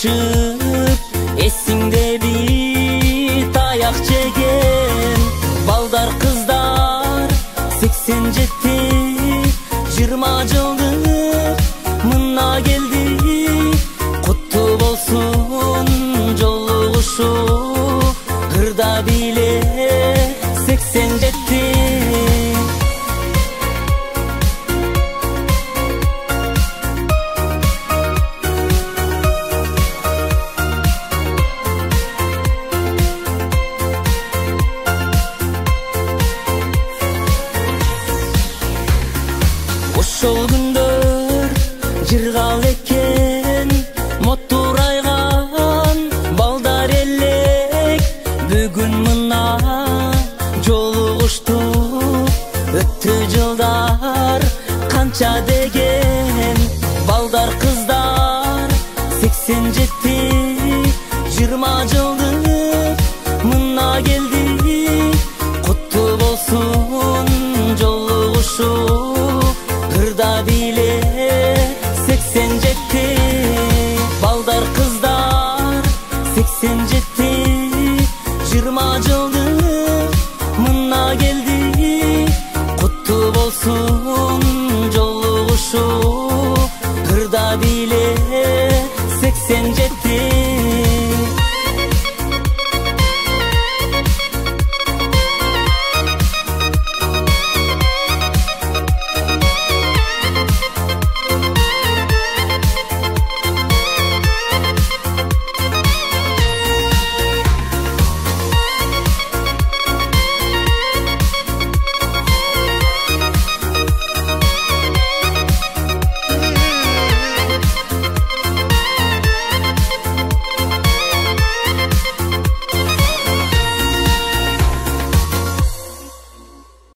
açıp esingdebi tayak çeken baldar kızlar 87 20 жылдык мына келди кутту болсун жолугушуу ырда биле 87 ошол күндөр жыргал экен мотурайган балдар элек бүгүн мына жолугуштук өттү жылдар канча деген балдар кыздар 87 20 жылдык мына келди кутту болсун жолугушуу ырда биле 87 балдар кыздар 87 20 жылдык мына келди кутту болсун жолугушуу ырда биле